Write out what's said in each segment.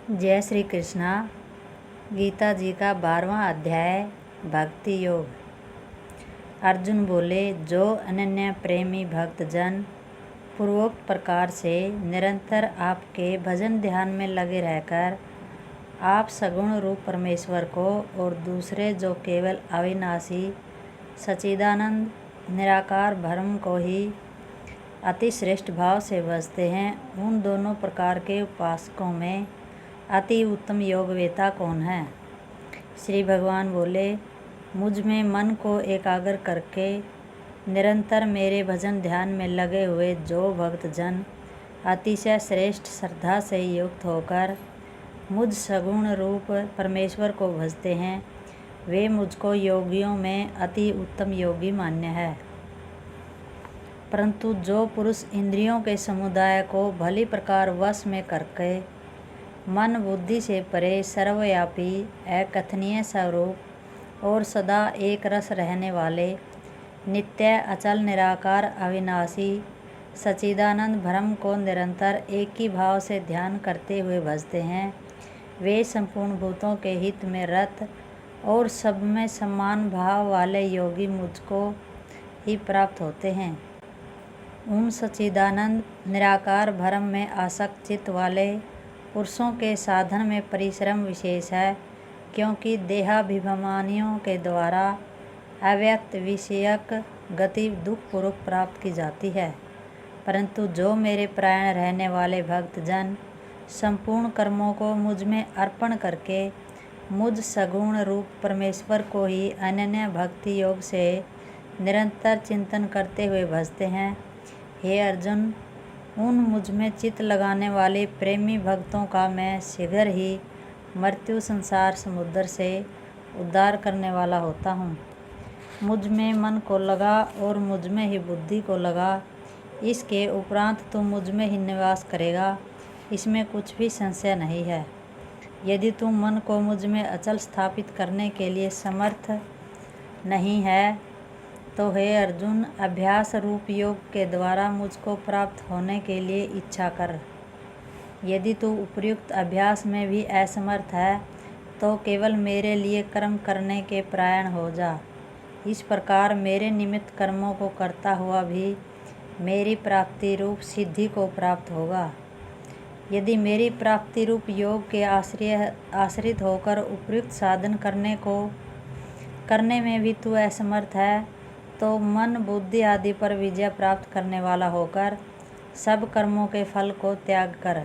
जय श्री कृष्णा। गीता जी का 12वां अध्याय भक्ति योग। अर्जुन बोले, जो अनन्य प्रेमी भक्तजन पूर्वोक्त प्रकार से निरंतर आपके भजन ध्यान में लगे रहकर आप सगुण रूप परमेश्वर को और दूसरे जो केवल अविनाशी सच्चिदानंद निराकार ब्रह्म को ही अति श्रेष्ठ भाव से भजते हैं, उन दोनों प्रकार के उपासकों में अति उत्तम योगवेता कौन है? श्री भगवान बोले, मुझ में मन को एकाग्र करके निरंतर मेरे भजन ध्यान में लगे हुए जो भक्तजन अतिशय श्रेष्ठ श्रद्धा से युक्त होकर मुझ सगुण रूप परमेश्वर को भजते हैं, वे मुझको योगियों में अति उत्तम योगी मान्य है। परंतु जो पुरुष इंद्रियों के समुदाय को भली प्रकार वश में करके मन बुद्धि से परे सर्वव्यापी अकथनीय स्वरूप और सदा एक रस रहने वाले नित्य अचल निराकार अविनाशी सच्चिदानंद ब्रह्म को निरंतर एक ही भाव से ध्यान करते हुए भजते हैं, वे संपूर्ण भूतों के हित में रत और सब में समान भाव वाले योगी मुझको ही प्राप्त होते हैं। उन सच्चिदानंद निराकार ब्रह्म में आसक्त चित्त वाले पुरुषों के साधन में परिश्रम विशेष है, क्योंकि देहाभिमानियों के द्वारा अव्यक्त विषयक गति दुखपूर्वक प्राप्त की जाती है। परंतु जो मेरे प्राण रहने वाले भक्तजन संपूर्ण कर्मों को मुझ में अर्पण करके मुझ सगुण रूप परमेश्वर को ही अनन्य भक्ति योग से निरंतर चिंतन करते हुए भजते हैं, हे अर्जुन, उन मुझ में चित्त लगाने वाले प्रेमी भक्तों का मैं शीघ्र ही मृत्यु संसार समुद्र से उद्धार करने वाला होता हूँ। मुझ में मन को लगा और मुझ में ही बुद्धि को लगा, इसके उपरांत तू मुझ में ही निवास करेगा, इसमें कुछ भी संशय नहीं है। यदि तू मन को मुझ में अचल स्थापित करने के लिए समर्थ नहीं है तो हे अर्जुन, अभ्यास रूप योग के द्वारा मुझको प्राप्त होने के लिए इच्छा कर। यदि तू उपयुक्त अभ्यास में भी असमर्थ है तो केवल मेरे लिए कर्म करने के परायण हो जा। इस प्रकार मेरे निमित्त कर्मों को करता हुआ भी मेरी प्राप्ति रूप सिद्धि को प्राप्त होगा। यदि मेरी प्राप्ति रूप योग के आश्रित होकर उपयुक्त साधन करने में भी तू असमर्थ है तो मन बुद्धि आदि पर विजय प्राप्त करने वाला होकर सब कर्मों के फल को त्याग कर।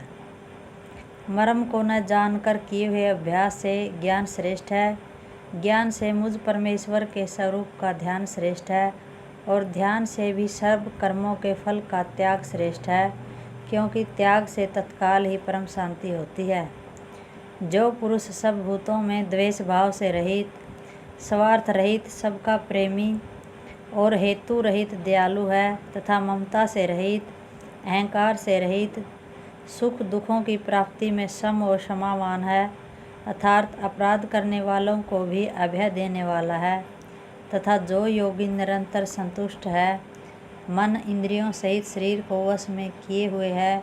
मर्म को न जानकर किए हुए अभ्यास से ज्ञान श्रेष्ठ है, ज्ञान से मुझ परमेश्वर के स्वरूप का ध्यान श्रेष्ठ है, और ध्यान से भी सर्व कर्मों के फल का त्याग श्रेष्ठ है, क्योंकि त्याग से तत्काल ही परम शांति होती है। जो पुरुष सब भूतों में द्वेष भाव से रहित, स्वार्थ रहित, सबका प्रेमी और हेतु रहित दयालु है तथा ममता से रहित, अहंकार से रहित, सुख दुखों की प्राप्ति में सम और क्षमावान है, अर्थात अपराध करने वालों को भी अभय देने वाला है, तथा जो योगी निरंतर संतुष्ट है, मन इंद्रियों सहित शरीर को वश में किए हुए है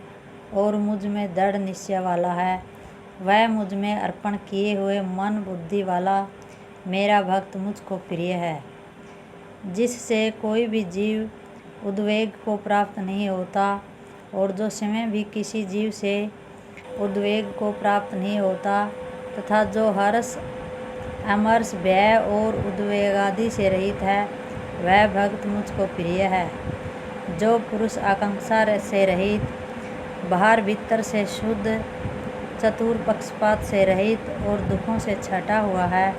और मुझ में दृढ़ निश्चय वाला है, वह मुझ में अर्पण किए हुए मन बुद्धि वाला मेरा भक्त मुझको प्रिय है। जिससे कोई भी जीव उद्वेग को प्राप्त नहीं होता और जो समय भी किसी जीव से उद्वेग को प्राप्त नहीं होता, तथा जो हर्ष अमर्ष भय और उद्वेग आदि से रहित है, वह भक्त मुझको प्रिय है। जो पुरुष आकांक्षा से रहित, बाहर भीतर से शुद्ध, चतुर पक्षपात से रहित और दुखों से छटा हुआ है,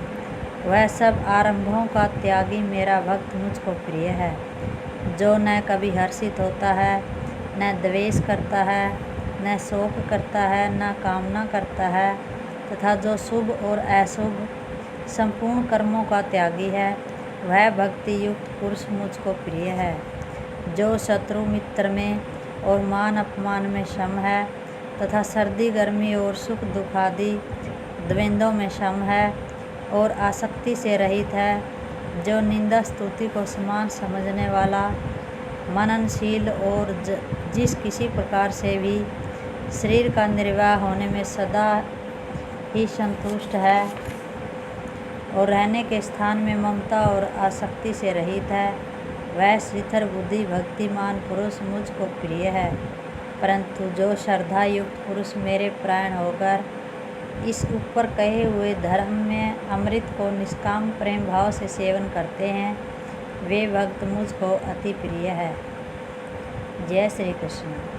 वह सब आरंभों का त्यागी मेरा भक्त मुझको प्रिय है। जो न कभी हर्षित होता है, न द्वेष करता है, न शोक करता है, न कामना करता है, तथा जो शुभ और अशुभ संपूर्ण कर्मों का त्यागी है, वह भक्ति युक्त पुरुष मुझको प्रिय है। जो शत्रु मित्र में और मान अपमान में सम है, तथा सर्दी गर्मी और सुख दुख आदि द्वंद्वों में सम है और आसक्ति से रहित है, जो निंदा स्तुति को समान समझने वाला, मननशील और जिस किसी प्रकार से भी शरीर का निर्वाह होने में सदा ही संतुष्ट है और रहने के स्थान में ममता और आसक्ति से रहित है, वह श्रीधर बुद्धि भक्तिमान पुरुष मुझको प्रिय है। परंतु जो श्रद्धा युक्त पुरुष मेरे प्राण होकर इस ऊपर कहे हुए धर्म में अमृत को निष्काम प्रेम भाव से सेवन करते हैं, वे भक्त मुझको अति प्रिय है। जय श्री कृष्ण।